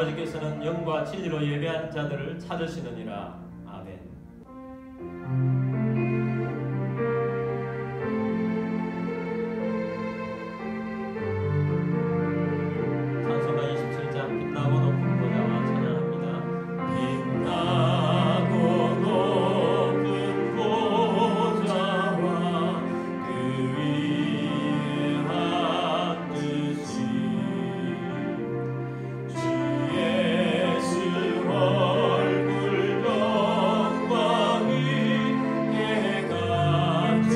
아버지께서는 영과 진리로 예배한 자들을 찾으시느니라. 아멘. 찬송가 27장 빛나고 높은 보좌와 찬양합니다. 빛나고 높은 보좌와 그 위에 앉으신 주 예수 얼굴 영광이 해같이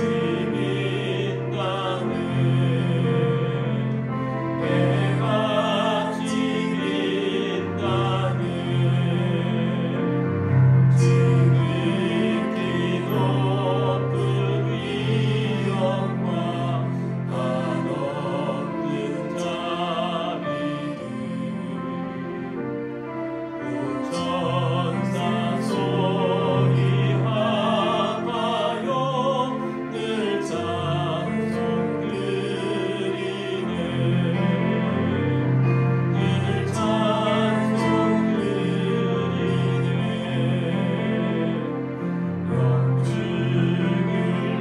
빛나네. 해같이 빛나네. 지극히 높은 이 영광 한없는 자비들 천사 소리하여 늘 찬송 드리네. 늘 찬송 드리네. 영죽을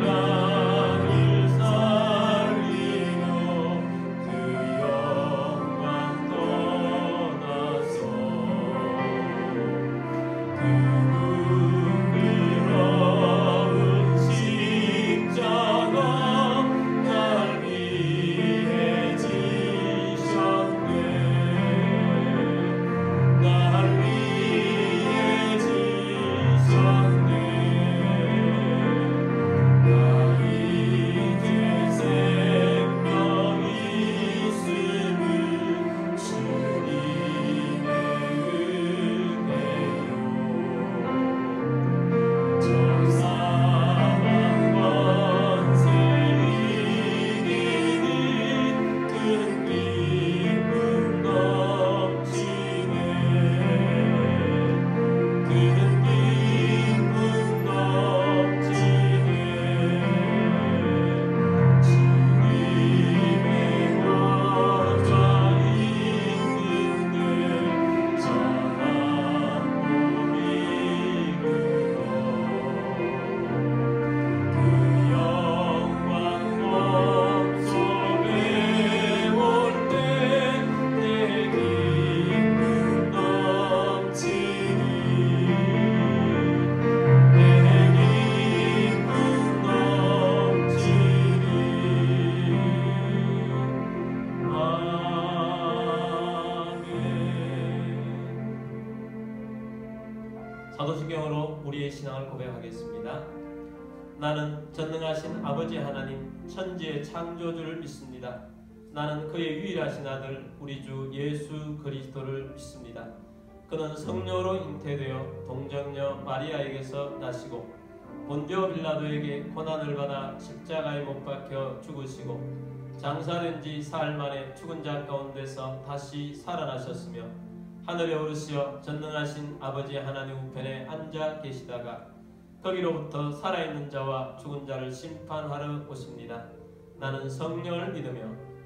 나를 살리며 그 영광 떠나서 그 부끄러운 십자가 날 위해 지셨네. 날 위해 지셨네. 나 이제 생명 있음을 주님의 은혜요. 저 사망 권세 이기는 큰 기쁨 넘치네. 큰 기쁨 넘치네. 주님의 보좌 있는데 전한 몸이 그러 그 영광 몸속에 올 때 내 기쁨 넘치니. 내 기쁨 넘치니. 아멘. 사도신경으로 우리의 신앙을 고백하겠습니다. 나는 전능하신 아버지 하나님 천지의 창조주를 믿습니다. 나는 그의 유일하신 아들 우리 주 예수 그리스도를 믿습니다. 그는 성령으로 잉태되어 동정녀 마리아에게서 나시고 본디오 빌라도에게 고난을 받아 십자가에 못 박혀 죽으시고 장사된 지 사흘 만에 죽은 자 가운데서 다시 살아나셨으며 하늘에 오르시어 전능하신 아버지 하나님 우편에 앉아 계시다가 거기로부터 살아있는 자와 죽은 자를 심판하러 오십니다. 나는 성령을 믿으며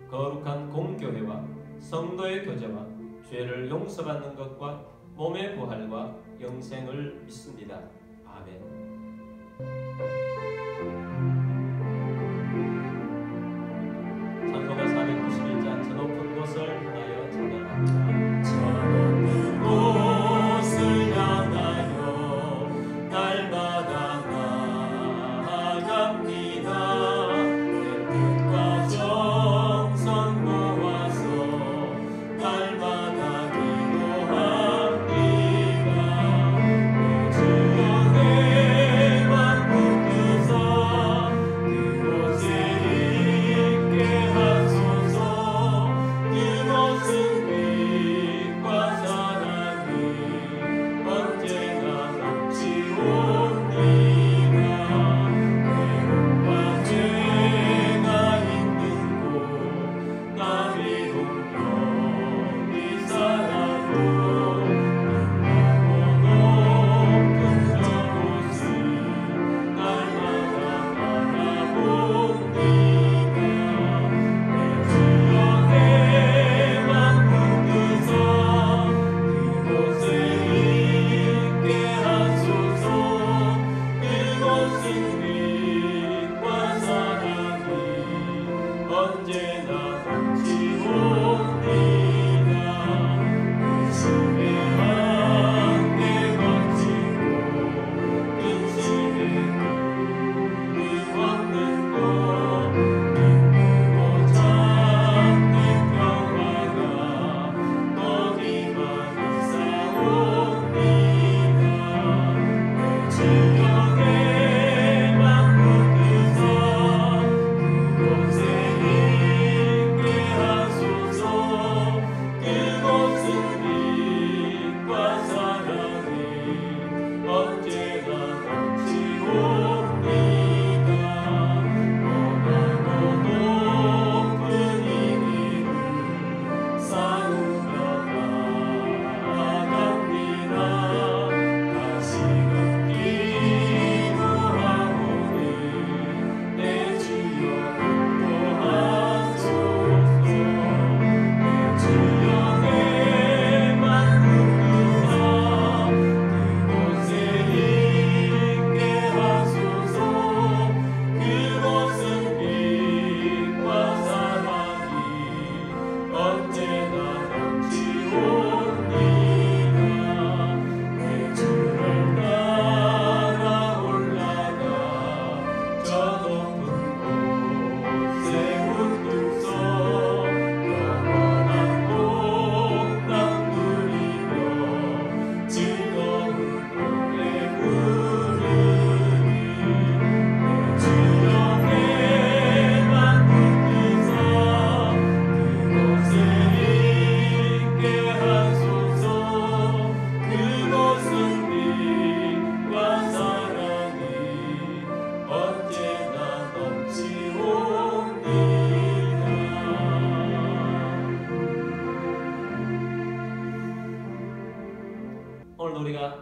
거룩한 공교회와 성도의 교제와 죄를 용서받는 것과 몸의 부활과 영생을 믿습니다. 아멘. 찬송가 491장 저 높은 곳을 향하여 찬양합니다. 저 높은 곳을 향하여 날마다 나아갑니다. 내 뜻과 정성 모아서 날마다 기도합니다. 내 주여 내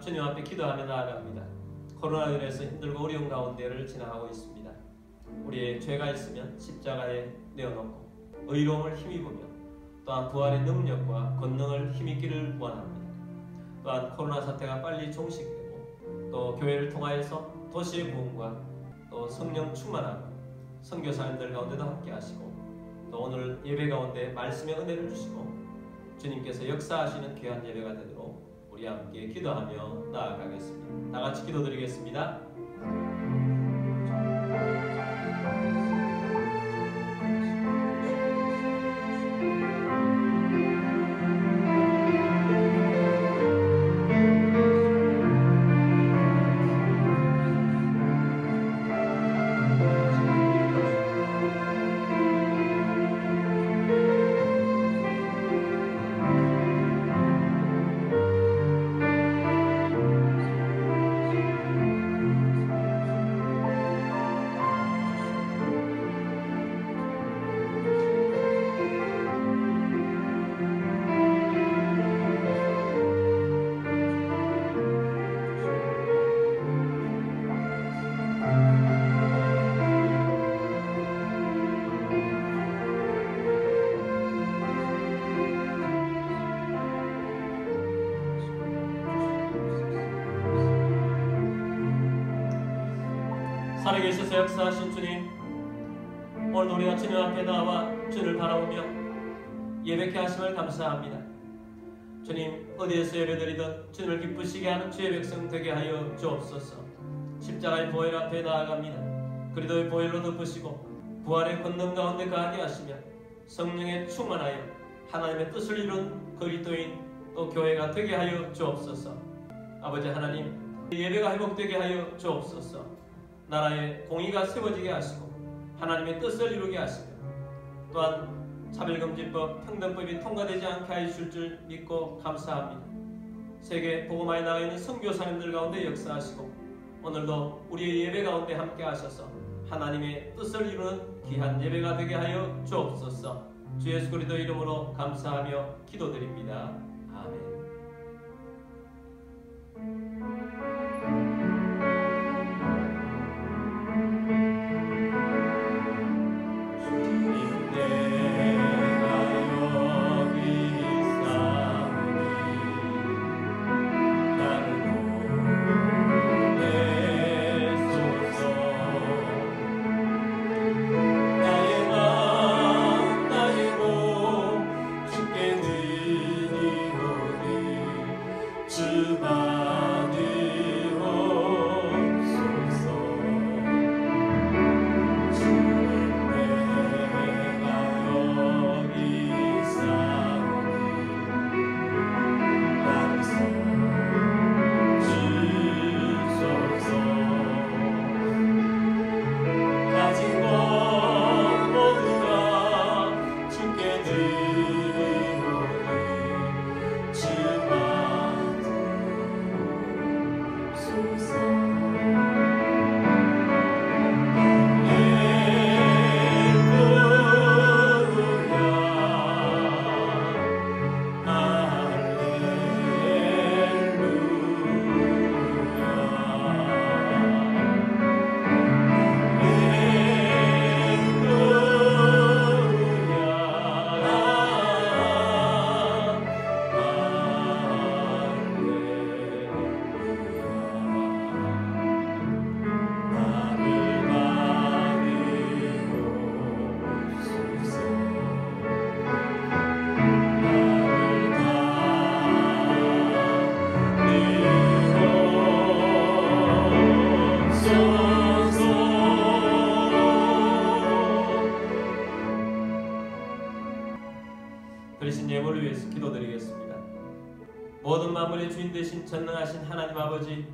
주님 앞에 기도하며 나아갑니다. 코로나로 인해서 힘들고 어려운 가운데를 지나가고 있습니다. 우리의 죄가 있으면 십자가에 내어놓고 의로움을 힘입으며 또한 부활의 능력과 권능을 힘입기를 원합니다. 또한 코로나 사태가 빨리 종식되고 또 교회를 통하여서 도시의 부흥과 또 성령 충만함 선교사님들 가운데도 함께 하시고 또 오늘 예배 가운데 말씀의 은혜를 주시고 주님께서 역사하시는 귀한 예배가 되도록 우리 함께 기도하며 나아가겠습니다. 다 같이 기도드리겠습니다. 살아계셔서 역사하신 주님, 오늘 우리가 주님 앞에 나와 주를 바라보며 예배케 하심을 감사합니다. 주님, 어디에서 예배드리든 주님을 기쁘시게 하는 주의 백성 되게 하여 주옵소서. 십자가의 보혈 앞에 나아갑니다. 그리도의 보혈로 덮으시고 부활의 권능 가운데 가게 하시며 성령에 충만하여 하나님의 뜻을 이룬 그리스도인 또 교회가 되게 하여 주옵소서. 아버지 하나님, 예배가 회복되게 하여 주옵소서. 나라의 공의가 세워지게 하시고 하나님의 뜻을 이루게 하시며 또한 차별금지법, 평등법이 통과되지 않게 하실 줄 믿고 감사합니다. 세계 복음화에 나가 있는 선교사님들 가운데 역사하시고 오늘도 우리의 예배 가운데 함께 하셔서 하나님의 뜻을 이루는 귀한 예배가 되게 하여 주옵소서. 주 예수 그리스도 이름으로 감사하며 기도드립니다. 아멘. 드리신 예물을 위해서 기도드리겠습니다. 모든 만물의 주인 되신 전능하신 하나님 아버지,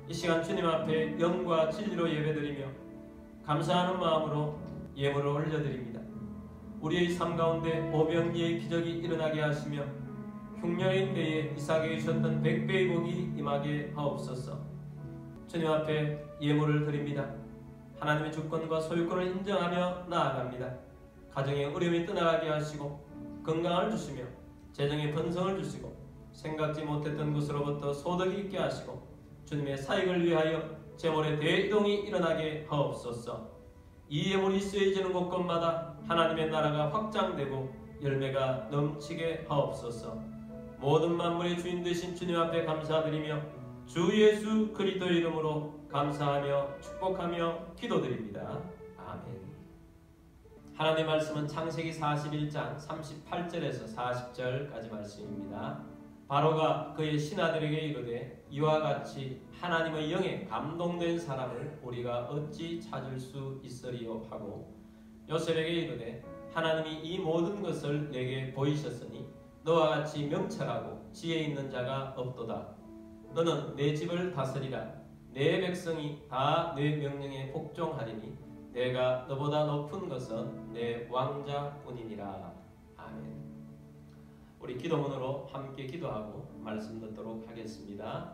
이 시간 주님 앞에 영과 진리로 예배드리며 감사하는 마음으로 예물을 올려드립니다. 우리의 삶 가운데 오병이의 기적이 일어나게 하시며 흉년의 때에 이삭에게 주셨던 100배의 복이 임하게 하옵소서. 주님 앞에 예물을 드립니다. 하나님의 주권과 소유권을 인정하며 나아갑니다. 가정의 어려움이 떠나가게 하시고 건강을 주시며 재정의 번성을 주시고 생각지 못했던 곳으로부터 소득이 있게 하시고 주님의 사역을 위하여 재물의 대이동이 일어나게 하옵소서. 이 예물이 쓰여지는 곳곳마다 하나님의 나라가 확장되고 열매가 넘치게 하옵소서. 모든 만물의 주인 되신 주님 앞에 감사드리며 주 예수 그리스도의 이름으로 감사하며 축복하며 기도드립니다. 아멘. 하나님의 말씀은 창세기 41장 38절에서 40절까지 말씀입니다. 바로가 그의 신하들에게 이르되 이와 같이 하나님의 영에 감동된 사람을 우리가 어찌 찾을 수 있으리요 하고 요셉에게 이르되 하나님이 이 모든 것을 내게 보이셨으니 너와 같이 명철하고 지혜 있는 자가 없도다. 너는 내 집을 다스리라. 내 백성이 다 내 명령에 복종하리니 내가 너보다 높은 것은 내 왕자뿐이니라. 아멘. 우리 기도문으로 함께 기도하고 말씀 듣도록 하겠습니다.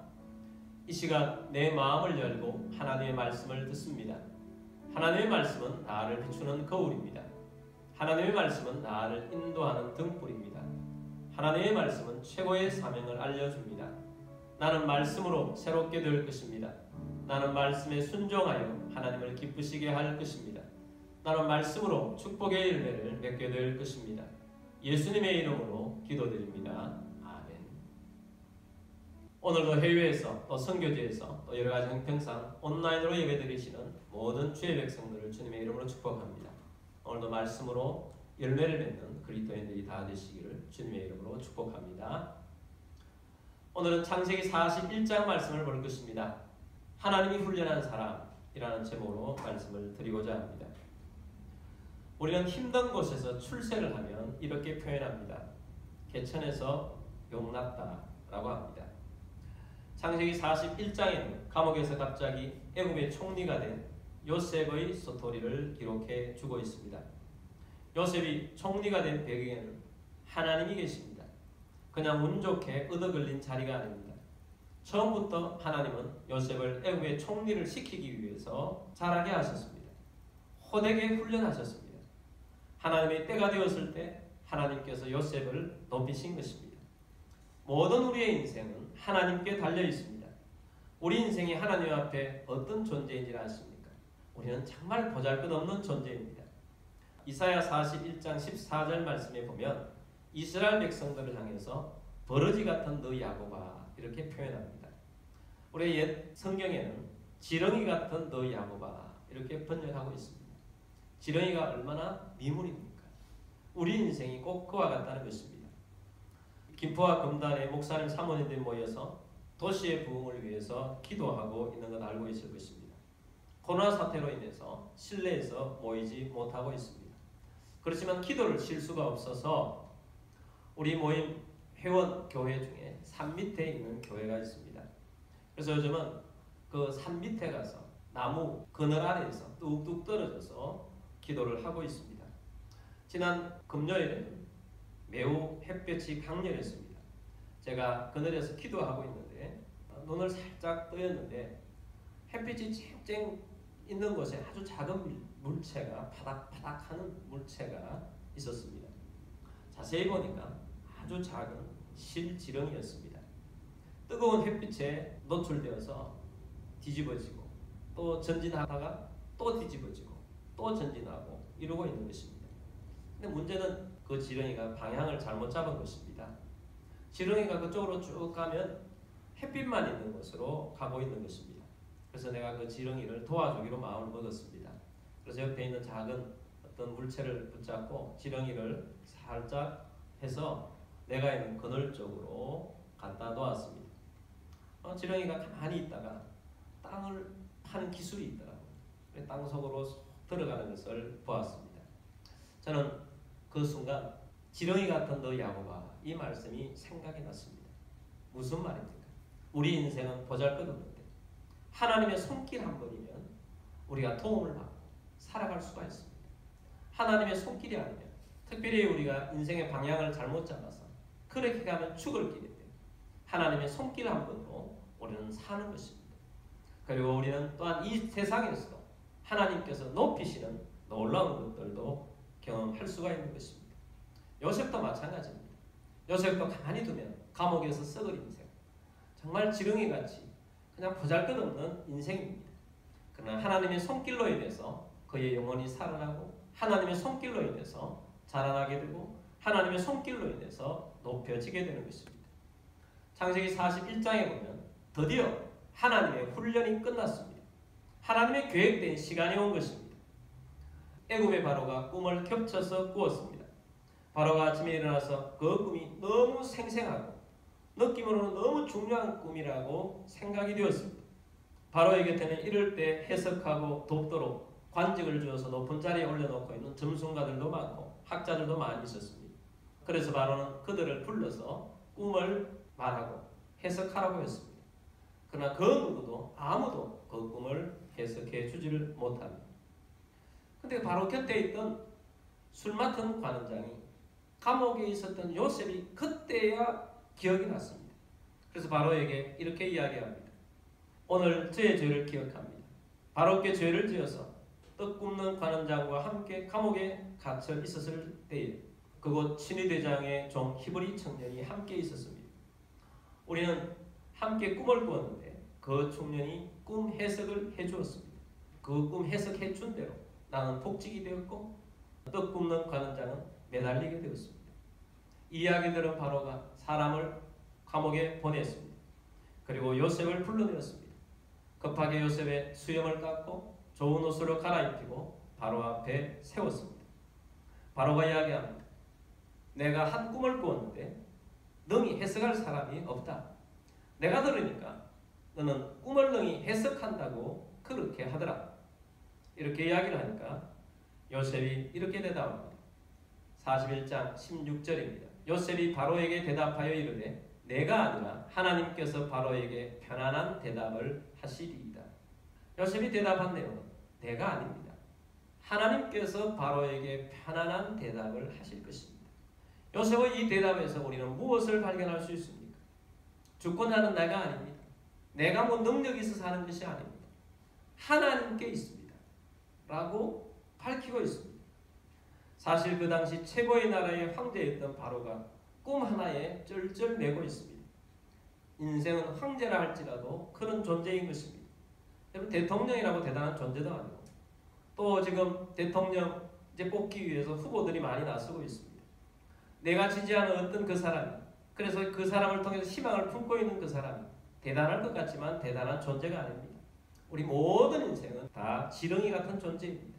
이 시간 내 마음을 열고 하나님의 말씀을 듣습니다. 하나님의 말씀은 나를 비추는 거울입니다. 하나님의 말씀은 나를 인도하는 등불입니다. 하나님의 말씀은 최고의 사명을 알려줍니다. 나는 말씀으로 새롭게 될 것입니다. 나는 말씀에 순종하여 하나님을 기쁘시게 할 것입니다. 나는 말씀으로 축복의 열매를 맺게 될 것입니다. 예수님의 이름으로 기도드립니다. 아멘. 오늘도 해외에서 또 선교지에서 또 여러가지 형평상 온라인으로 예배드리시는 모든 주의 백성들을 주님의 이름으로 축복합니다. 오늘도 말씀으로 열매를 맺는 그리스도인들이 다 되시기를 주님의 이름으로 축복합니다. 오늘은 창세기 41장 말씀을 볼 것입니다. 하나님이 훈련한 사람이라는 제목으로 말씀을 드리고자 합니다. 우리는 힘든 곳에서 출세를 하면 이렇게 표현합니다. 개천에서 용났다라고 합니다. 창세기 41장에는 감옥에서 갑자기 애굽의 총리가 된 요셉의 스토리를 기록해 주고 있습니다. 요셉이 총리가 된 배경에는 하나님이 계십니다. 그냥 운 좋게 얻어걸린 자리가 아닙니다. 처음부터 하나님은 요셉을 애굽의 총리를 시키기 위해서 자라게 하셨습니다. 호되게 훈련하셨습니다. 하나님의 때가 되었을 때 하나님께서 요셉을 높이신 것입니다. 모든 우리의 인생은 하나님께 달려 있습니다. 우리 인생이 하나님 앞에 어떤 존재인지 아십니까? 우리는 정말 보잘것없는 존재입니다. 이사야 41장 14절 말씀에 보면 이스라엘 백성들을 향해서 버러지 같은 너 야곱아 이렇게 표현합니다. 우리 옛 성경에는 지렁이 같은 너 야곱아 이렇게 번역하고 있습니다. 지렁이가 얼마나 미물입니까? 우리 인생이 꼭 그와 같다는 것입니다. 김포와 금단의 목사님 사모님들이 모여서 도시의 부흥을 위해서 기도하고 있는 것 알고 있을 것입니다. 코로나 사태로 인해서 실내에서 모이지 못하고 있습니다. 그렇지만 기도를 쉴 수가 없어서 우리 모임 회원 교회 중에 산 밑에 있는 교회가 있습니다. 그래서 요즘은 그 산 밑에 가서 나무 그늘 아래에서 뚝뚝 떨어져서 기도를 하고 있습니다. 지난 금요일에는 매우 햇볕이 강렬했습니다. 제가 그늘에서 기도하고 있는데 눈을 살짝 뜨였는데 햇빛이 쨍쨍 있는 곳에 아주 작은 물체가 파닥파닥하는 물체가 있었습니다. 자세히 보니까 아주 작은 실지렁이였습니다. 뜨거운 햇빛에 노출되어서 뒤집어지고 또 전진하다가 또 뒤집어지고 또 전진하고 이러고 있는 것입니다. 근데 문제는 그 지렁이가 방향을 잘못 잡은 것입니다. 지렁이가 그쪽으로 쭉 가면 햇빛만 있는 곳으로 가고 있는 것입니다. 그래서 내가 그 지렁이를 도와주기로 마음을 먹었습니다. 그래서 옆에 있는 작은 어떤 물체를 붙잡고 지렁이를 살짝 해서 내가 있는 그늘 쪽으로 갖다 놓았습니다. 지렁이가 가만히 있다가 땅을 파는 기술이 있더라고요. 땅속으로 들어가는 것을 보았습니다. 저는 그 순간 지렁이 같은 너 야곱아 이 말씀이 생각이 났습니다. 무슨 말입니까? 우리 인생은 보잘것없는데 하나님의 손길 한 번이면 우리가 도움을 받고 살아갈 수가 있습니다. 하나님의 손길이 아니면 특별히 우리가 인생의 방향을 잘못 잡아서 그렇게 가면 죽을 길인데 하나님의 손길 한 번으로 우리는 사는 것입니다. 그리고 우리는 또한 이 세상에서도 하나님께서 높이시는 놀라운 것들도 경험할 수가 있는 것입니다. 요셉도 마찬가지입니다. 요셉도 가만히 두면 감옥에서 썩을 인생, 정말 지렁이같이 그냥 보잘것없는 인생입니다. 그러나 하나님의 손길로 인해서 그의 영혼이 살아나고 하나님의 손길로 인해서 자라나게 되고 하나님의 손길로 인해서 높여지게 되는 것입니다. 창세기 41장에 보면 드디어 하나님의 훈련이 끝났습니다. 하나님의 계획된 시간이 온 것입니다. 애굽의 바로가 꿈을 겹쳐서 꾸었습니다. 바로가 아침에 일어나서 그 꿈이 너무 생생하고 느낌으로는 너무 중요한 꿈이라고 생각이 되었습니다. 바로의 곁에는 이럴 때 해석하고 돕도록 관직을 주어서 높은 자리에 올려놓고 있는 점순가들도 많고 학자들도 많이 있었습니다. 그래서 바로는 그들을 불러서 꿈을 말하고 해석하라고 했습니다. 그러나 그 누구도 아무도 그 꿈을 해석해 주지를 못합니다. 근데 바로 곁에 있던 술 맡은 관원장이 감옥에 있었던 요셉이 그때야 기억이 났습니다. 그래서 바로에게 이렇게 이야기합니다. 오늘 저의 죄를 기억합니다. 바로께 죄를 지어서 떡 굽는 관원장과 함께 감옥에 갇혀 있었을 때에 그곳 친위대장의 종 히브리 청년이 함께 있었습니다. 우리는 함께 꿈을 꾸었는데 그 청년이 꿈 해석을 해주었습니다. 그 꿈 해석해 준 대로 나는 복직이 되었고 떡 굽는 관원장은 매달리게 되었습니다. 이 이야기 들은 바로가 사람을 감옥에 보냈습니다. 그리고 요셉을 불러내었습니다. 급하게 요셉의 수염을 깎고 좋은 옷으로 갈아입히고 바로 앞에 세웠습니다. 바로가 이야기합니다. 내가 한 꿈을 꾸었는데 능히 해석할 사람이 없다. 내가 들으니까 너는 꿈을 능히 해석한다고 그렇게 하더라. 이렇게 이야기를 하니까 요셉이 이렇게 대답합니다. 41장 16절입니다. 요셉이 바로에게 대답하여 이르되 내가 아니라 하나님께서 바로에게 편안한 대답을 하시리이다. 요셉이 대답한 내용은 내가 아닙니다. 하나님께서 바로에게 편안한 대답을 하실 것입니다. 요셉의 이 대답에서 우리는 무엇을 발견할 수 있습니까? 주권자는 내가 아닙니다. 내가 뭐 능력이 있어서 하는 것이 아닙니다. 하나님께 있습니다. 라고 밝히고 있습니다. 사실 그 당시 최고의 나라의 황제였던 바로가 꿈 하나에 쩔쩔매고 있습니다. 인생은 황제라 할지라도 그런 존재인 것입니다. 여러분 대통령이라고 대단한 존재도 아니고 또 지금 대통령 이제 뽑기 위해서 후보들이 많이 나서고 있습니다. 내가 지지하는 어떤 그 사람이 그래서 그 사람을 통해서 희망을 품고 있는 그 사람이 대단할 것 같지만 대단한 존재가 아닙니다. 우리 모든 인생은 다 지렁이 같은 존재입니다.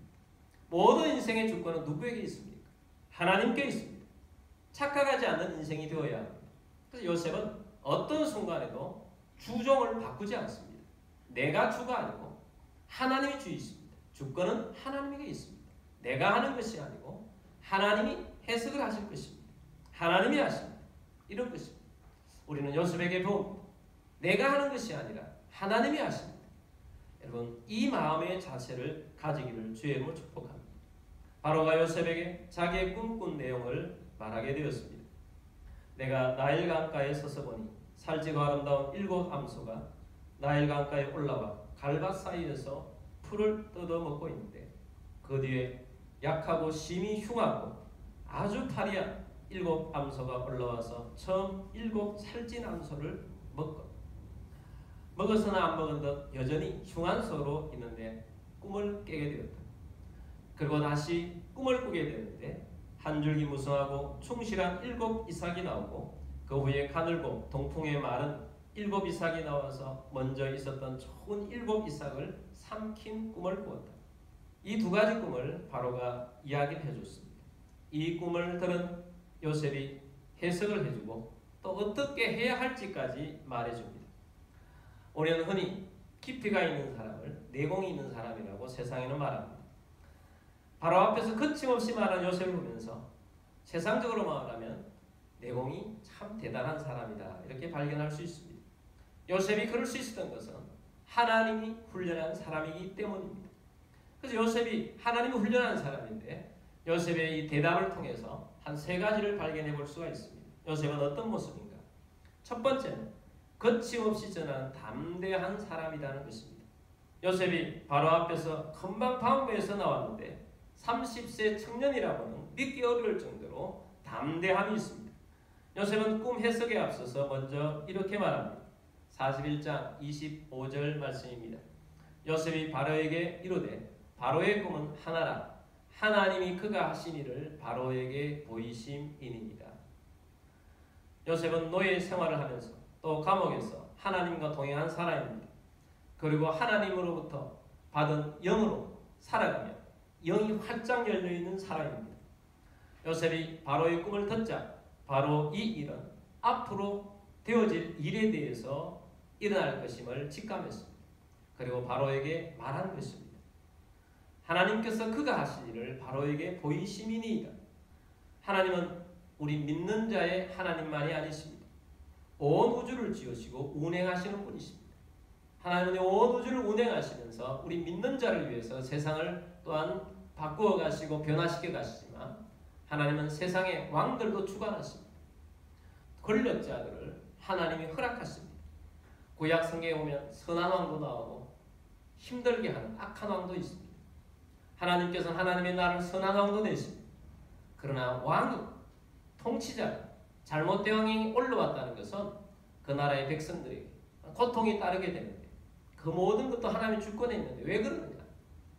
모든 인생의 주권은 누구에게 있습니까? 하나님께 있습니다. 착각하지 않는 인생이 되어야 합니다. 그래서 요셉은 어떤 순간에도 주종을 바꾸지 않습니다. 내가 주가 아니고 하나님이 주이십니다. 주권은 하나님에게 있습니다. 내가 하는 것이 아니고 하나님이 해석을 하실 것입니다. 하나님이 하십니다. 이런 것입니다. 우리는 요셉에게 배웁니다. 내가 하는 것이 아니라 하나님이 하십니다. 여러분 이 마음의 자세를 가지기를 주의 이름으로 축복합니다. 바로가 요셉에게 자기의 꿈꾼 내용을 말하게 되었습니다. 내가 나일 강가에 서서 보니 살찌고 아름다운 7 암소가 나일 강가에 올라와 갈밭 사이에서 풀을 뜯어먹고 있는데 그 뒤에 약하고 심히 흉하고 아주 파리한 7 암소가 올라와서 처음 7 살찐 암소를 먹어서는 안 먹은 듯 여전히 흉한 소로 있는데 꿈을 깨게 되었다. 그리고 다시 꿈을 꾸게 되는데 한 줄기 무성하고 충실한 7 이삭이 나오고 그 후에 가늘고 동풍에 마른 7 이삭이 나와서 먼저 있었던 좋은 7 이삭을 삼킨 꿈을 꾸었다. 이 두 가지 꿈을 바로가 이야기를 해줬습니다. 이 꿈을 들은 요셉이 해석을 해주고 또 어떻게 해야 할지까지 말해줍니다. 우리는 흔히 깊이가 있는 사람을 내공이 있는 사람이라고 세상에는 말합니다. 바로 앞에서 거침없이 말한 요셉을 보면서 세상적으로 말하면 내공이 참 대단한 사람이다 이렇게 발견할 수 있습니다. 요셉이 그럴 수 있었던 것은 하나님이 훈련한 사람이기 때문입니다. 그래서 요셉이 하나님이 훈련한 사람인데 요셉의 이 대답을 통해서 한 3가지를 발견해 볼 수가 있습니다. 요셉은 어떤 모습인가? 첫 번째는 거침없이 전하는 담대한 사람이라는 것입니다. 요셉이 바로 앞에서 금방 방부에서 나왔는데 30세 청년이라고는 믿기 어려울 정도로 담대함이 있습니다. 요셉은 꿈 해석에 앞서서 먼저 이렇게 말합니다. 41장 25절 말씀입니다. 요셉이 바로에게 이르되 바로의 꿈은 하나라. 하나님이 그가 하신 일을 바로에게 보이심이니이다. 요셉은 노예 생활을 하면서 또 감옥에서 하나님과 동행한 사람입니다. 그리고 하나님으로부터 받은 영으로 살아가며 영이 활짝 열려있는 사람입니다. 요셉이 바로의 꿈을 듣자 바로 이 일은 앞으로 되어질 일에 대해서 일어날 것임을 직감했습니다. 그리고 바로에게 말한 것입니다. 하나님께서 그가 하신 일을 바로에게 보이심이니이다. 하나님은 우리 믿는 자의 하나님만이 아니십니다. 온 우주를 지으시고 운행하시는 분이십니다. 하나님은 온 우주를 운행하시면서 우리 믿는 자를 위해서 세상을 또한 바꾸어 가시고 변화시켜 가시지만 하나님은 세상의 왕들도 주관하십니다. 권력자들을 하나님이 허락하십니다. 구약 성경에 보면 선한 왕도 나오고 힘들게 하는 악한 왕도 있습니다. 하나님께서는 하나님의 나라를 선한 왕도 내십니다. 그러나 왕이, 통치자가 잘못된 왕이 올라왔다는 것은 그 나라의 백성들에게 고통이 따르게 되는데 그 모든 것도 하나님의 주권에 있는데 왜 그러느냐?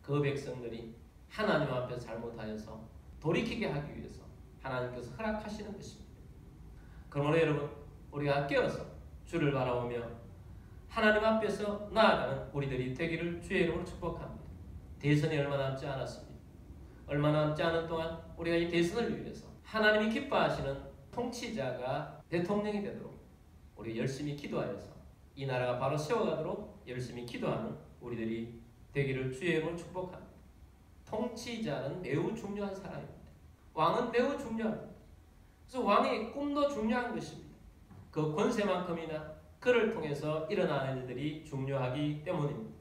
그 백성들이 하나님 앞에서 잘못하여서 돌이키게 하기 위해서 하나님께서 허락하시는 것입니다. 그러므로 여러분, 우리가 깨어서 주를 바라보며 하나님 앞에서 나아가는 우리들이 되기를 주의 이름으로 축복합니다. 대선이 얼마 남지 않았습니다. 얼마 남지 않은 동안 우리가 이 대선을 위해서 하나님이 기뻐하시는 통치자가 대통령이 되도록 우리 열심히 기도하여서 이 나라가 바로 세워가도록 열심히 기도하는 우리들이 되기를 주의 이름으로 축복합니다. 통치자는 매우 중요한 사람입니다. 왕은 매우 중요합니다. 그래서 왕의 꿈도 중요한 것입니다. 그 권세만큼이나 그를 통해서 일어나는 일들이 중요하기 때문입니다.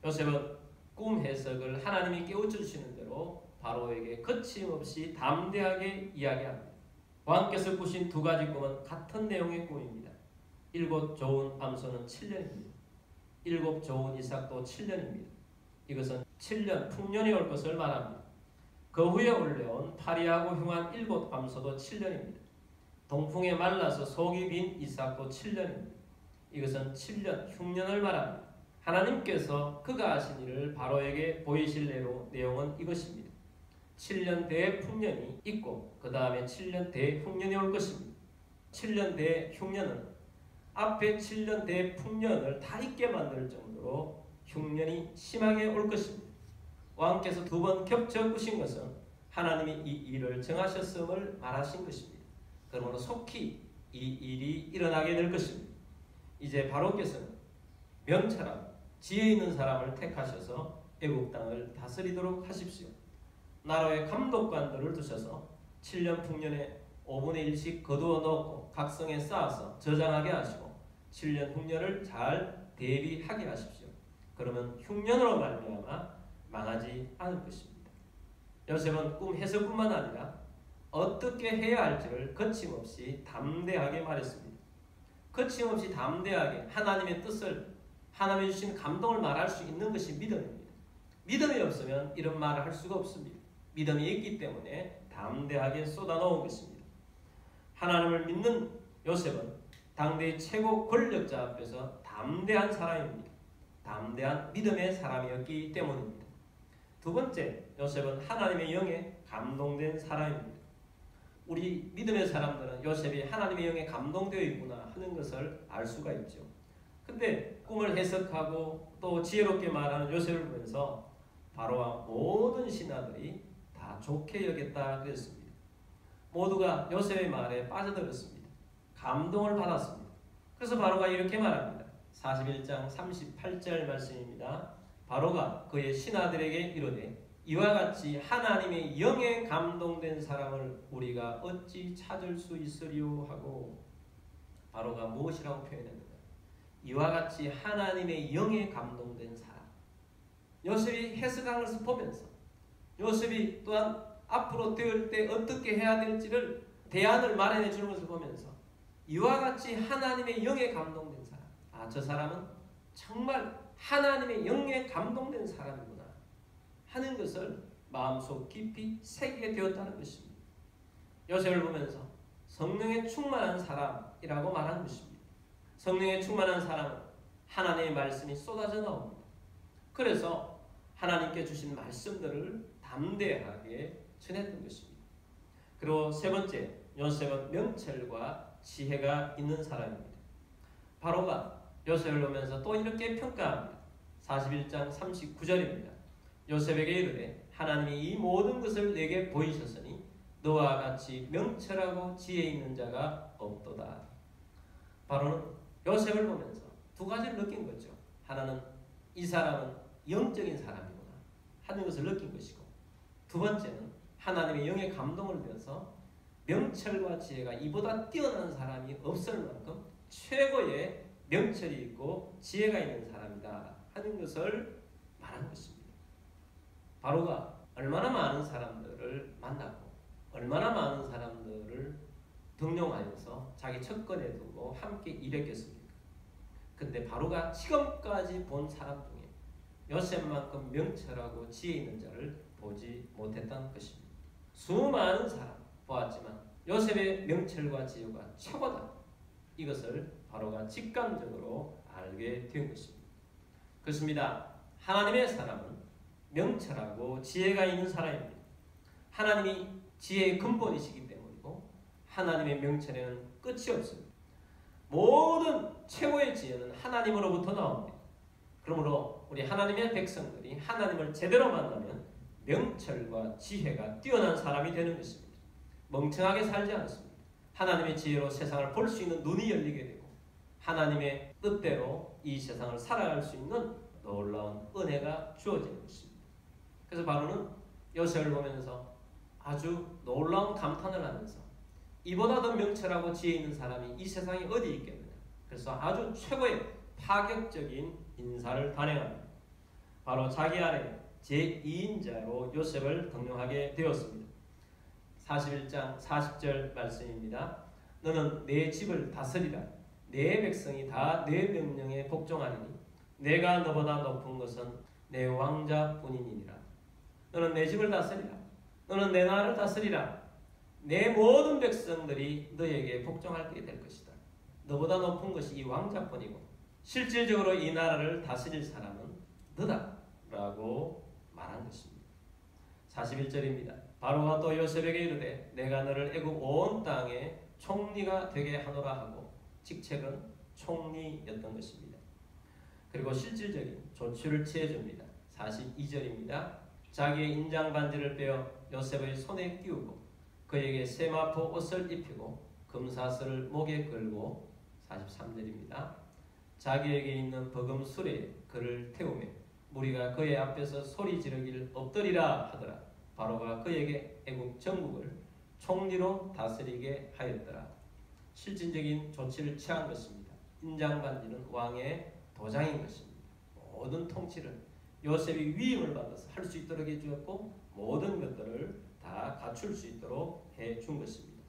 요셉은 꿈 해석을 하나님이 깨우쳐주시는 대로 바로에게 거침없이 담대하게 이야기합니다. 왕께서 꾸신 두 가지 꿈은 같은 내용의 꿈입니다. 7 좋은 암소는 7년입니다. 7 좋은 이삭도 7년입니다. 이것은 7년 풍년이 올 것을 말합니다. 그 후에 올려온 파리하고 흉한 7 암소도 7년입니다. 동풍에 말라서 속이 빈 이삭도 7년입니다. 이것은 7년 흉년을 말합니다. 하나님께서 그가 하신 일을 바로에게 보이실 내용은 이것입니다. 7년 대의 풍년이 있고 그 다음에 7년 대의 흉년이 올 것입니다. 7년 대의 흉년은 앞에 7년 대의 풍년을 다 있게 만들 정도로 흉년이 심하게 올 것입니다. 왕께서 2번 겹쳐 꾸신 것은 하나님이 이 일을 정하셨음을 말하신 것입니다. 그러므로 속히 이 일이 일어나게 될 것입니다. 이제 바로께서는 명철하고 지혜 있는 사람을 택하셔서 애국 땅을 다스리도록 하십시오. 나라의 감독관들을 두셔서 7년 풍년에 5분의 1씩 거두어 넣고 각성에 쌓아서 저장하게 하시고 7년 흉년을 잘 대비하게 하십시오. 그러면 흉년으로 말미암아 망하지 않을 것입니다. 요셉은 꿈 해석뿐만 아니라 어떻게 해야 할지를 거침없이 담대하게 말했습니다. 거침없이 담대하게 하나님의 뜻을, 하나님이 주신 감동을 말할 수 있는 것이 믿음입니다. 믿음이 없으면 이런 말을 할 수가 없습니다. 믿음이 있기 때문에 담대하게 쏟아놓은 것입니다. 하나님을 믿는 요셉은 당대의 최고 권력자 앞에서 담대한 사람입니다. 담대한 믿음의 사람이었기 때문입니다. 두 번째, 요셉은 하나님의 영에 감동된 사람입니다. 우리 믿음의 사람들은 요셉이 하나님의 영에 감동되어 있구나 하는 것을 알 수가 있죠. 근데 꿈을 해석하고 또 지혜롭게 말하는 요셉을 보면서 바로와 모든 신하들이 다 좋게 여겼다 그랬습니다. 모두가 요셉의 말에 빠져들었습니다. 감동을 받았습니다. 그래서 바로가 이렇게 말합니다. 41장 38절 말씀입니다. 바로가 그의 신하들에게 이르되 이와 같이 하나님의 영에 감동된 사람을 우리가 어찌 찾을 수 있으리요 하고, 바로가 무엇이라고 표현했는가? 이와 같이 하나님의 영에 감동된 사람. 요셉이 해석한 것을 보면서 요셉이 또한 앞으로 되을 때 어떻게 해야 될지를 대안을 마련해 주는 것을 보면서 이와 같이 하나님의 영에 감동된 사람, 저 사람은 정말 하나님의 영에 감동된 사람이구나 하는 것을 마음속 깊이 새기게 되었다는 것입니다. 요셉을 보면서 성령에 충만한 사람이라고 말한 것입니다. 성령에 충만한 사람은 하나님의 말씀이 쏟아져 나옵니다. 그래서 하나님께 주신 말씀들을 담대하게 전했던 것입니다. 그리고 세 번째, 요셉은 명철과 지혜가 있는 사람입니다. 바로가 요셉을 보면서 또 이렇게 평가합니다. 41장 39절입니다. 요셉에게 이르되 하나님이 이 모든 것을 내게 보이셨으니 너와 같이 명철하고 지혜 있는 자가 없도다. 바로는 요셉을 보면서 두 가지를 느낀 거죠. 하나는 이 사람은 영적인 사람이구나 하는 것을 느낀 것이고, 두 번째는 하나님의 영의 감동을 받아서 명철과 지혜가 이보다 뛰어난 사람이 없을 만큼 최고의 명철이 있고 지혜가 있는 사람이다 하는 것을 말한 것입니다. 바로가 얼마나 많은 사람들을 만나고 얼마나 많은 사람들을 등용하여서 자기 척근에 두고 함께 일했겠습니까? 근데 바로가 지금까지 본 사람 중에 요셉만큼 명철하고 지혜 있는 자를 보지 못했다는 것입니다. 수많은 사람 보았지만 요셉의 명철과 지혜가 최고다. 이것을 바로가 직감적으로 알게 된 것입니다. 그렇습니다. 하나님의 사람은 명철하고 지혜가 있는 사람입니다. 하나님이 지혜의 근본이시기 때문이고 하나님의 명철에는 끝이 없습니다. 모든 최고의 지혜는 하나님으로부터 나옵니다. 그러므로 우리 하나님의 백성들이 하나님을 제대로 만나면 명철과 지혜가 뛰어난 사람이 되는 것입니다. 멍청하게 살지 않습니다. 하나님의 지혜로 세상을 볼 수 있는 눈이 열리게 되고 하나님의 뜻대로 이 세상을 살아갈 수 있는 놀라운 은혜가 주어지는 것입니다. 그래서 바로는 요셉을 보면서 아주 놀라운 감탄을 하면서 이보다 더 명철하고 지혜 있는 사람이 이 세상에 어디 있겠느냐. 그래서 아주 최고의 파격적인 인사를 단행합니다. 바로 자기 아래 제2인자로 요셉을 등용하게 되었습니다. 41장 40절 말씀입니다. 너는 내 집을 다스리라. 내 백성이 다 내 명령에 복종하리니 내가 너보다 높은 것은 내 왕자뿐이니라. 너는 내 집을 다스리라. 너는 내 나라를 다스리라. 내 모든 백성들이 너에게 복종하게 될 것이다. 너보다 높은 것이 이 왕자뿐이고 실질적으로 이 나라를 다스릴 사람은 너다 라고 말한 것입니다. 41절입니다. 바로가 또 요셉에게 이르되 내가 너를 애굽 온 땅에 총리가 되게 하노라 하고 직책은 총리였던 것입니다. 그리고 실질적인 조치를 취해줍니다. 42절입니다. 자기의 인장 반지를 빼어 요셉의 손에 끼우고 그에게 세마포 옷을 입히고 금사슬을 목에 걸고 43절입니다. 자기에게 있는 버금 수레에 그를 태우며 무리가 그의 앞에서 소리 지르기를 엎드리라 하더라. 바로가 그에게 애국 전국을 총리로 다스리게 하였더라. 실질적인 조치를 취한 것입니다. 인장반지는 왕의 도장인 것입니다. 모든 통치를 요셉이 위임을 받아서 할 수 있도록 해주었고 모든 것들을 다 갖출 수 있도록 해준 것입니다.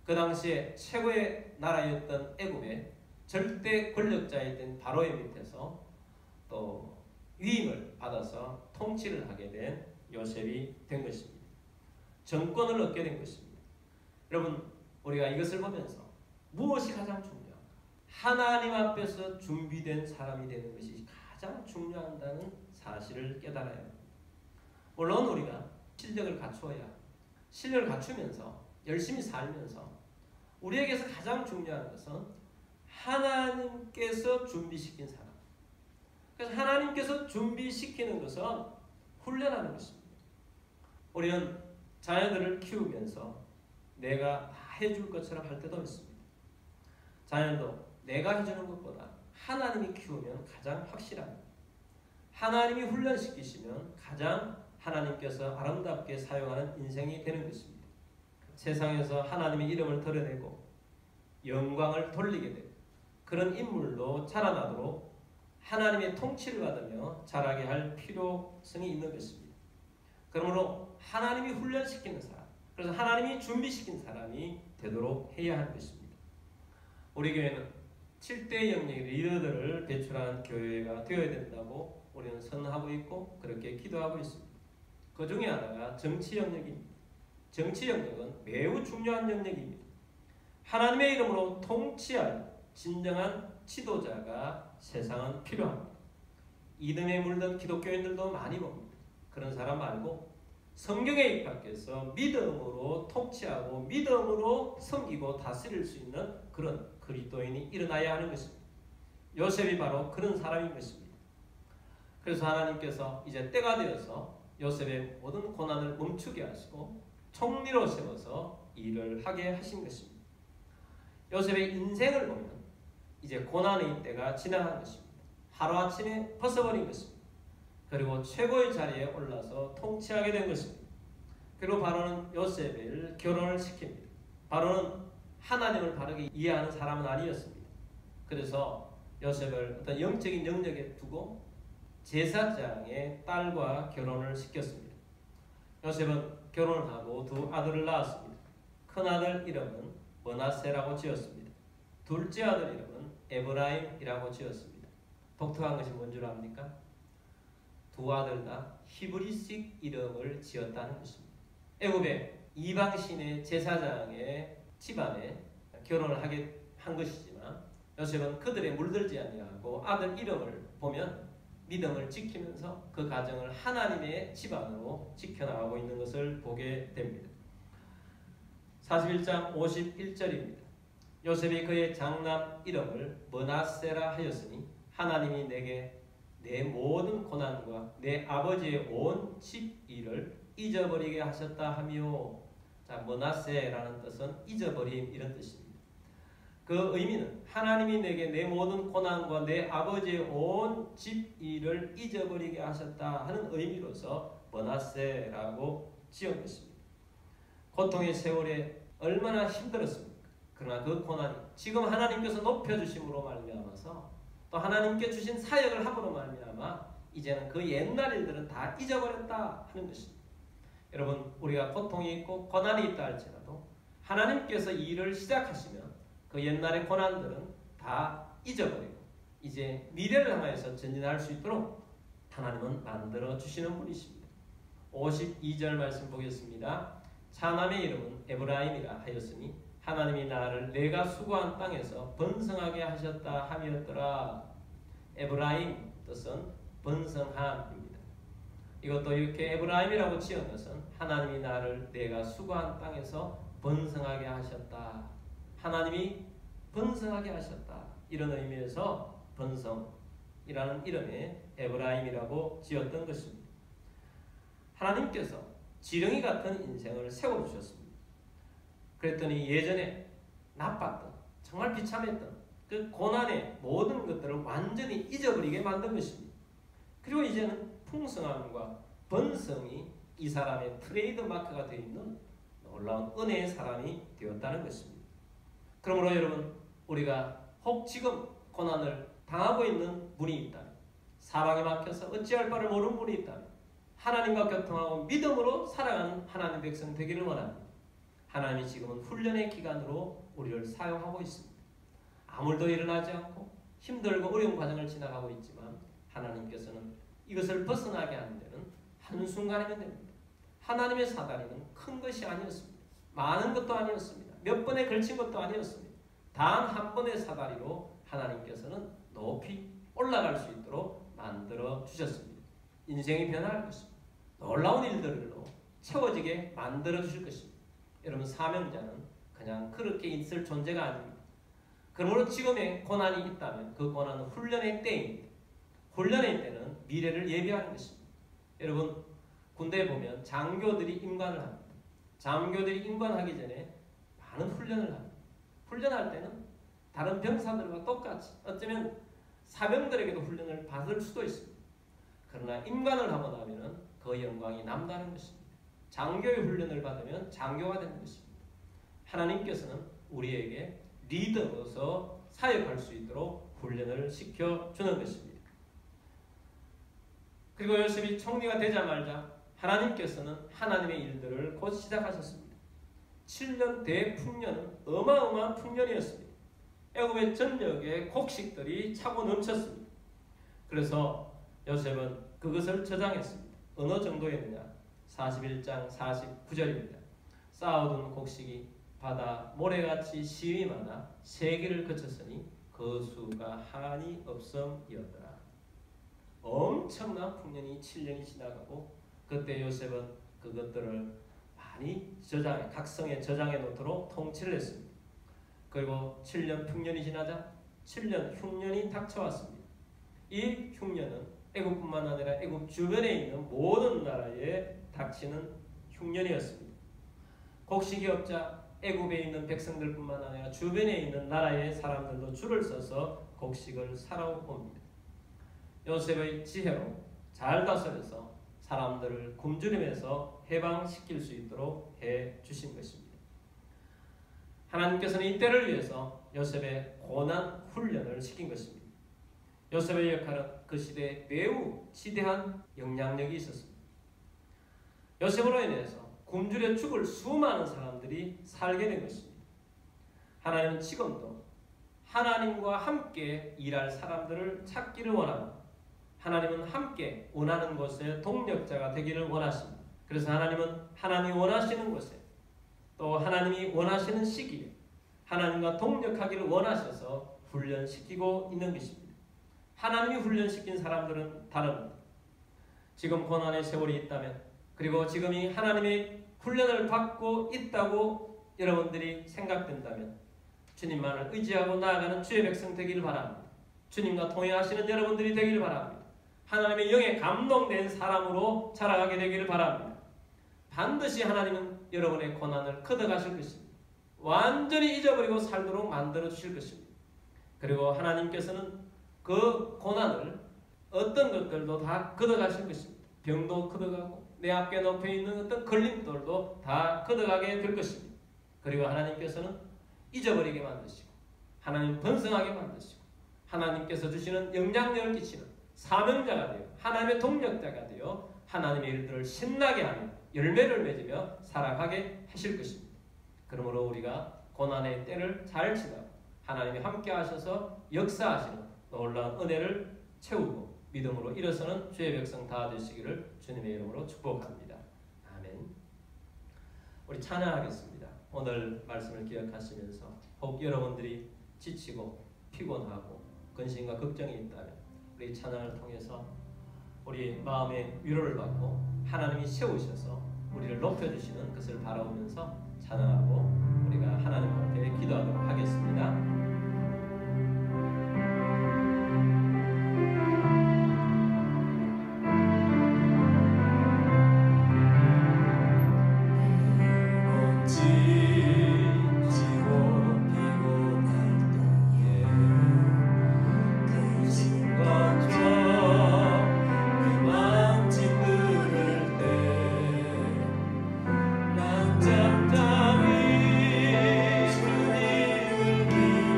그 당시에 최고의 나라였던 애굽의 절대 권력자였던 바로의 밑에서 또 위임을 받아서 통치를 하게 된 요셉이 된 것입니다. 정권을 얻게 된 것입니다. 여러분, 우리가 이것을 보면서 무엇이 가장 중요한가? 하나님 앞에서 준비된 사람이 되는 것이 가장 중요하다는 사실을 깨달아야 합니다. 물론 우리가 실력을 갖추어야 실력을 갖추면서 열심히 살면서 우리에게서 가장 중요한 것은 하나님께서 준비시킨 사람. 그래서 하나님께서 준비시키는 것은 훈련하는 것입니다. 우리는 자녀들을 키우면서 내가 다 해줄 것처럼 할 때도 있습니다. 자녀도 내가 해주는 것보다 하나님이 키우면 가장 확실합니다. 하나님이 훈련시키시면 가장 하나님께서 아름답게 사용하는 인생이 되는 것입니다. 세상에서 하나님의 이름을 드러내고 영광을 돌리게 되고 그런 인물로 자라나도록 하나님의 통치를 받으며 자라게 할 필요성이 있는 것입니다. 그러므로 하나님이 훈련시키는 사람, 그래서 하나님이 준비시킨 사람이 되도록 해야 하는 것입니다. 우리 교회는 7대 영역의 리더들을 배출한 교회가 되어야 된다고 우리는 선언하고 있고 그렇게 기도하고 있습니다. 그 중에 하나가 정치 영역입니다. 정치 영역은 매우 중요한 영역입니다. 하나님의 이름으로 통치할 진정한 지도자가 세상은 필요합니다. 이름에 물든 기독교인들도 많이 봅니다. 그런 사람 말고 성경에 입학해서 믿음으로 통치하고 믿음으로 섬기고 다스릴 수 있는 그런 그리스도인이 일어나야 하는 것입니다. 요셉이 바로 그런 사람인 것입니다. 그래서 하나님께서 이제 때가 되어서 요셉의 모든 고난을 멈추게 하시고 총리로 세워서 일을 하게 하신 것입니다. 요셉의 인생을 보면 이제 고난의 때가 지나간 것입니다. 하루아침에 벗어버린 것입니다. 그리고 최고의 자리에 올라서 통치하게 된 것입니다. 그리고 바로는 요셉을 결혼을 시킵니다. 바로는 하나님을 바르게 이해하는 사람은 아니었습니다. 그래서 요셉을 어떤 영적인 영역에 두고 제사장의 딸과 결혼을 시켰습니다. 요셉은 결혼을 하고 두 아들을 낳았습니다. 큰 아들 이름은 므낫세라고 지었습니다. 둘째 아들 이름은 에브라임이라고 지었습니다. 독특한 것이 뭔 줄 압니까? 두 아들 다 히브리식 이름을 지었다는 것입니다. 애굽의 이방신의 제사장의 집안에 결혼을 하게 한 것이지만 요셉은 그들의 물들지 아니하고 아들 이름을 보면 믿음을 지키면서 그 가정을 하나님의 집안으로 지켜나가고 있는 것을 보게 됩니다. 41장 51절입니다. 요셉이 그의 장남 이름을 므낫세라 하였으니 하나님이 내게 내 모든 고난과 내 아버지의 온 집 일을 잊어버리게 하셨다 하며, 자, 므낫세라는 뜻은 잊어버림 이런 뜻입니다. 그 의미는 하나님이 내게 내 모든 고난과 내 아버지의 온 집 일을 잊어버리게 하셨다 하는 의미로서 므낫세라고 지은 것입니다. 고통의 세월에 얼마나 힘들었습니까? 그러나 그 고난이 지금 하나님께서 높여주심으로 말미암아서 또 하나님께 주신 사역을 함으로 말미암아 이제는 그 옛날 일들은 다 잊어버렸다 하는 것입니다. 여러분, 우리가 고통이 있고 고난이 있다 할지라도 하나님께서 이 일을 시작하시면 그 옛날의 고난들은 다 잊어버리고 이제 미래를 향해서 전진할 수 있도록 하나님은 만들어 주시는 분이십니다. 52절 말씀 보겠습니다. 차남의 이름은 에브라임이라 하였으니 하나님이 나를 내가 수고한 땅에서 번성하게 하셨다 함이었더라. 에브라임 뜻은 번성함입니다. 이것도 이렇게 에브라임이라고 지은 것은 하나님이 나를 내가 수고한 땅에서 번성하게 하셨다. 하나님이 번성하게 하셨다. 이런 의미에서 번성이라는 이름의 에브라임이라고 지었던 것입니다. 하나님께서 지렁이 같은 인생을 세워주셨습니다. 그랬더니 예전에 나빴던, 정말 비참했던 그 고난의 모든 것들을 완전히 잊어버리게 만든 것입니다. 그리고 이제는 풍성함과 번성이 이 사람의 트레이드 마크가 되어 있는 놀라운 은혜의 사람이 되었다는 것입니다. 그러므로 여러분, 우리가 혹 지금 고난을 당하고 있는 분이 있다면, 사방에 막혀서 어찌할 바를 모르는 분이 있다면 하나님과 교통하고 믿음으로 살아가는 하나님의 백성 되기를 원합니다. 하나님이 지금은 훈련의 기간으로 우리를 사용하고 있습니다. 아무 일도 일어나지 않고 힘들고 어려운 과정을 지나가고 있지만 하나님께서는 이것을 벗어나게 하는 데는 한순간이면 됩니다. 하나님의 사다리는 큰 것이 아니었습니다. 많은 것도 아니었습니다. 몇 번에 걸친 것도 아니었습니다. 단 한 번의 사다리로 하나님께서는 높이 올라갈 수 있도록 만들어 주셨습니다. 인생이 변화할 것입니다. 놀라운 일들로 채워지게 만들어 주실 것입니다. 여러분, 사명자는 그냥 그렇게 있을 존재가 아닙니다. 그러므로 지금의 고난이 있다면 그 고난은 훈련의 때입니다. 훈련의 때는 미래를 예비하는 것입니다. 여러분, 군대에 보면 장교들이 임관을 합니다. 장교들이 임관하기 전에 많은 훈련을 합니다. 훈련할 때는 다른 병사들과 똑같이 어쩌면 사병들에게도 훈련을 받을 수도 있습니다. 그러나 임관을 하고 나면 그 영광이 남다른 것입니다. 장교의 훈련을 받으면 장교가 되는 것입니다. 하나님께서는 우리에게 리더로서 사역할 수 있도록 훈련을 시켜주는 것입니다. 그리고 요셉이 총리가 되자마자 하나님께서는 하나님의 일들을 곧 시작하셨습니다. 7년 대풍년은 어마어마한 풍년이었습니다. 애굽의 전역에 곡식들이 차고 넘쳤습니다. 그래서 요셉은 그것을 저장했습니다. 어느 정도였느냐? 41장 49절입니다. 쌓아둔 곡식이 바다 모래같이 시위 많아 세기를 거쳤으니 그 수가 한이 없음이었더라. 엄청난 풍년이 7년이 지나가고 그때 요셉은 그것들을 많이 각 성에 저장해 놓도록 통치를 했습니다. 그리고 7년 풍년이 지나자 7년 흉년이 닥쳐왔습니다. 이 흉년은 애국뿐만 아니라 애국 주변에 있는 모든 나라에 닥치는 흉년이었습니다. 곡식이 없자 애국에 있는 백성들뿐만 아니라 주변에 있는 나라의 사람들도 줄을 서서 곡식을 사러 옵니다. 요셉의 지혜로 잘 다스려서 사람들을 굶주림에서 해방시킬 수 있도록 해주신 것입니다. 하나님께서는 이때를 위해서 요셉의 고난 훈련을 시킨 것입니다. 요셉의 역할은 그 시대에 매우 지대한 영향력이 있었습니다. 요셉으로 인해서 굶주려 죽을 수많은 사람들이 살게 된 것입니다. 하나님은 지금도 하나님과 함께 일할 사람들을 찾기를 원합니다. 하나님은 함께 원하는 곳에 동력자가 되기를 원하십니다. 그래서 하나님은 하나님이 원하시는 곳에 또 하나님이 원하시는 시기에 하나님과 동력하기를 원하셔서 훈련시키고 있는 것입니다. 하나님이 훈련시킨 사람들은 다릅니다. 지금 고난의 세월이 있다면 그리고 지금이 하나님의 훈련을 받고 있다고 여러분들이 생각된다면 주님만을 의지하고 나아가는 주의 백성 되기를 바랍니다. 주님과 동행하시는 여러분들이 되기를 바랍니다. 하나님의 영에 감동된 사람으로 자라가게 되기를 바랍니다. 반드시 하나님은 여러분의 고난을 걷어가실 것입니다. 완전히 잊어버리고 살도록 만들어 주실 것입니다. 그리고 하나님께서는 그 고난을 어떤 것들도 다 걷어가실 것입니다. 병도 걷어가고 내 앞에 놓여 있는 어떤 걸림돌도 다 걷어가게 될 것입니다. 그리고 하나님께서는 잊어버리게 만드시고 하나님 번성하게 만드시고 하나님께서 주시는 영향력을 끼치는 사명자가 되어 하나님의 동력자가 되어 하나님의 일들을 신나게 하며 열매를 맺으며 살아가게 하실 것입니다. 그러므로 우리가 고난의 때를 잘 지나고 하나님이 함께 하셔서 역사하시는 놀라운 은혜를 채우고 믿음으로 일어서는 주의 백성 다 되시기를 주님의 이름으로 축복합니다. 아멘. 우리 찬양하겠습니다. 오늘 말씀을 기억하시면서 혹 여러분들이 지치고 피곤하고 근심과 걱정이 있다면 우리 찬양을 통해서 우리 마음의 위로를 받고 하나님이 세우셔서 우리를 높여주시는 것을 바라보면서 찬양하고 우리가 하나님 앞에 기도하도록 하겠습니다. 잠잠히 주님을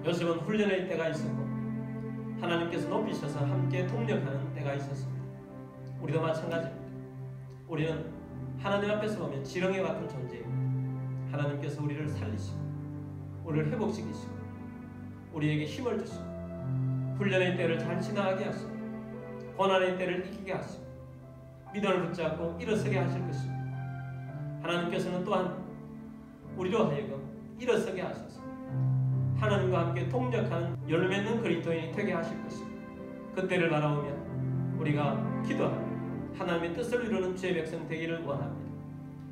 요셉은 훈련의 때가 있었고 하나님께서 높이셔서 함께 동력하는 때가 있었습니다. 우리도 마찬가지입니다. 우리는 하나님 앞에서 보면 지렁이 같은 존재입니다. 하나님께서 우리를 살리시고 우리를 회복시키시고 우리에게 힘을 주시고 훈련의 때를 잘 지나가게 하시고 고난의 때를 이기게 하시고 믿음을 붙잡고 일어서게 하실 것입니다. 하나님께서는 또한 우리로 하여금 일어서게 하셔서 하나님과 함께 동력하는 열매 맺는 그리스도인이 되게 하실 것입니다. 그때를 바라보며 우리가 기도하며 하나님의 뜻을 이루는 주의 백성 되기를 원합니다.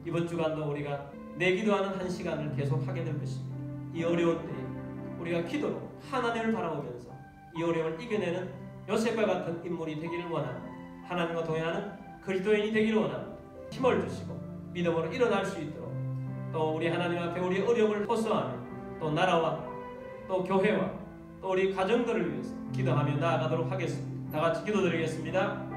이번 주간도 우리가 내 기도하는 한 시간을 계속하게 될 것입니다. 이 어려운 때에 우리가 기도로 하나님을 바라보면서 이 어려움을 이겨내는 요셉과 같은 인물이 되기를 원합니다. 하나님과 동행하는 그리스도인이 되기를 원합니다. 힘을 주시고 믿음으로 일어날 수 있도록 또 우리 하나님 앞에 우리 어려움을 호소하며 또 나라와 또 교회와 또 우리 가정들을 위해서 기도하며 나아가도록 하겠습니다. 다 같이 기도드리겠습니다.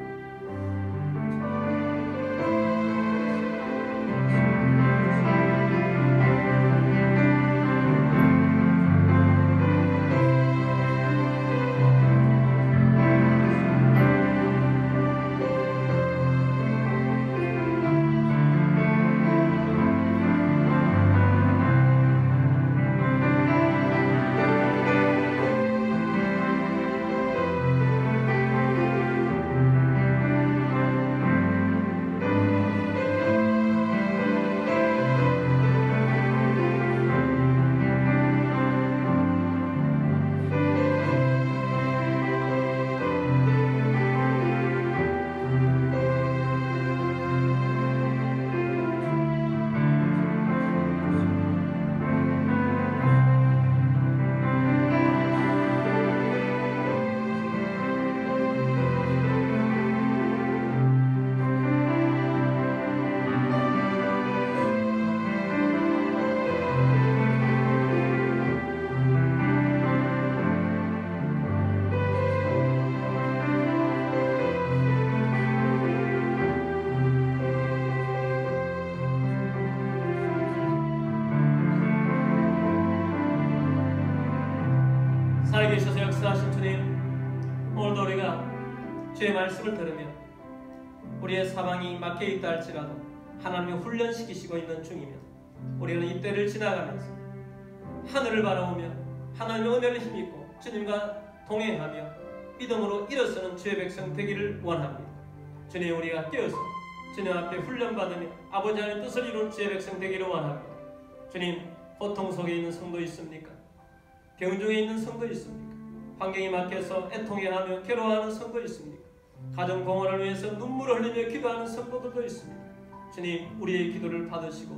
살아계셔서 역사하신 주님, 오늘도 우리가 주의 말씀을 들으며 우리의 사방이 막혀있다 할지라도 하나님을 훈련시키시고 있는 중이며 우리는 이 때를 지나가면서 하늘을 바라보며 하나님의 은혜를 힘입고 주님과 동행하며 믿음으로 일어서는 주의 백성 되기를 원합니다. 주님, 우리가 깨어서 주님 앞에 훈련받으며 아버지 하나님의 뜻을 이루는 주의 백성 되기를 원합니다. 주님, 고통 속에 있는 성도 있습니까? 병 중에 있는 성도 있습니까? 환경이 막혀서 애통해하며 괴로워하는 성도 있습니까? 가정 공헌을 위해서 눈물을 흘리며 기도하는 성도들도 있습니다. 주님, 우리의 기도를 받으시고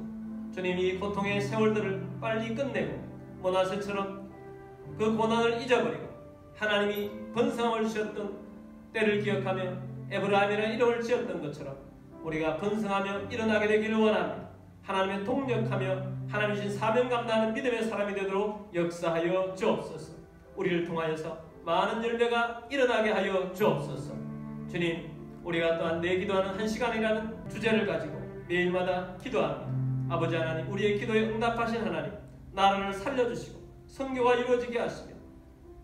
주님, 이 고통의 세월들을 빨리 끝내고 모나세처럼 그 고난을 잊어버리고 하나님이 번성을 주셨던 때를 기억하며 에브라임이라는 이름을 지었던 것처럼 우리가 번성하며 일어나게 되기를 원합니다. 하나님의 동력하며 하나님 주신 사명 감당하는 믿음의 사람이 되도록 역사하여 주옵소서. 우리를 통하여서 많은 열매가 일어나게 하여 주옵소서. 주님, 우리가 또한 내 기도하는 한 시간이라는 주제를 가지고 매일마다 기도합니다. 아버지 하나님, 우리의 기도에 응답하신 하나님, 나라를 살려주시고 선교가 이루어지게 하시며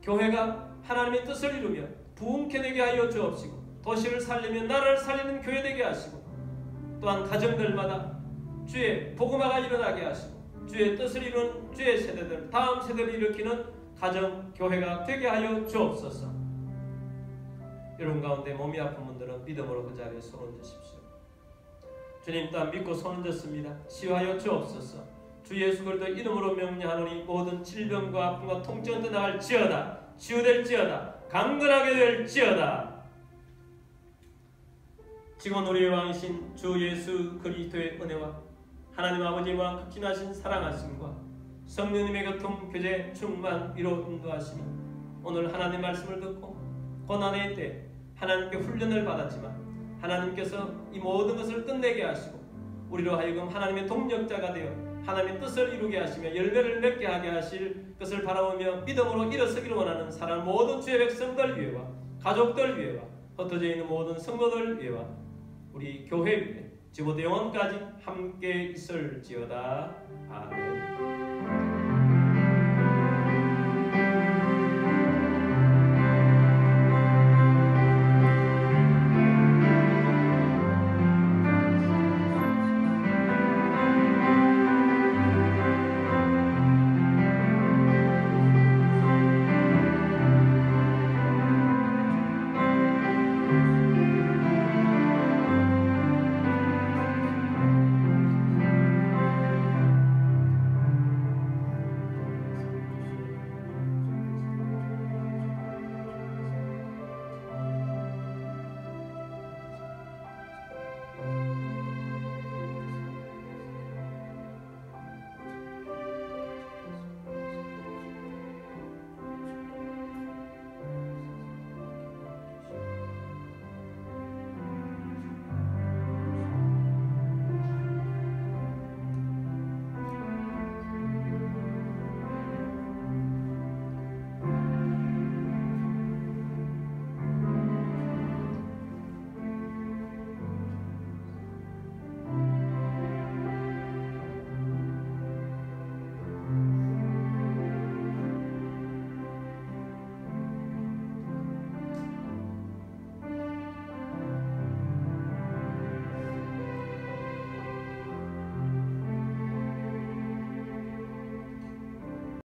교회가 하나님의 뜻을 이루며 부흥케 되게 하여 주옵시고 도시를 살리며 나라를 살리는 교회 되게 하시고 또한 가정들마다 주의 복음화가 일어나게 하시고 주의 뜻을 이루는 주의 세대들, 다음 세대를 일으키는 가정, 교회가 되게 하여 주옵소서. 여러분 가운데 몸이 아픈 분들은 믿음으로 그 자리에 손을 드십시오. 주님, 또한 믿고 손을 졌습니다. 치유하여 주옵소서. 주 예수 그리스도 이름으로 명령하노니 모든 질병과 아픔과 통증도 나갈지어다. 치유될지어다. 강건하게 될지어다. 지금 우리의 왕이신 주 예수 그리스도의 은혜와 하나님 아버지와 극진하신 사랑하심과 성령님의 교통, 교제, 충만, 위로 인도하심이 오늘 하나님 말씀을 듣고 고난의 때 하나님께 훈련을 받았지만 하나님께서 이 모든 것을 끝내게 하시고 우리로 하여금 하나님의 동력자가 되어 하나님의 뜻을 이루게 하시며 열매를 맺게 하게 하실 것을 바라보며 믿음으로 일어서기를 원하는 사랑 모든 주의 백성들 위해와 가족들 위해와 흩어져 있는 모든 성도들 위해와 우리 교회 위에 지금부터 영원까지 함께 있을지어다. 아멘.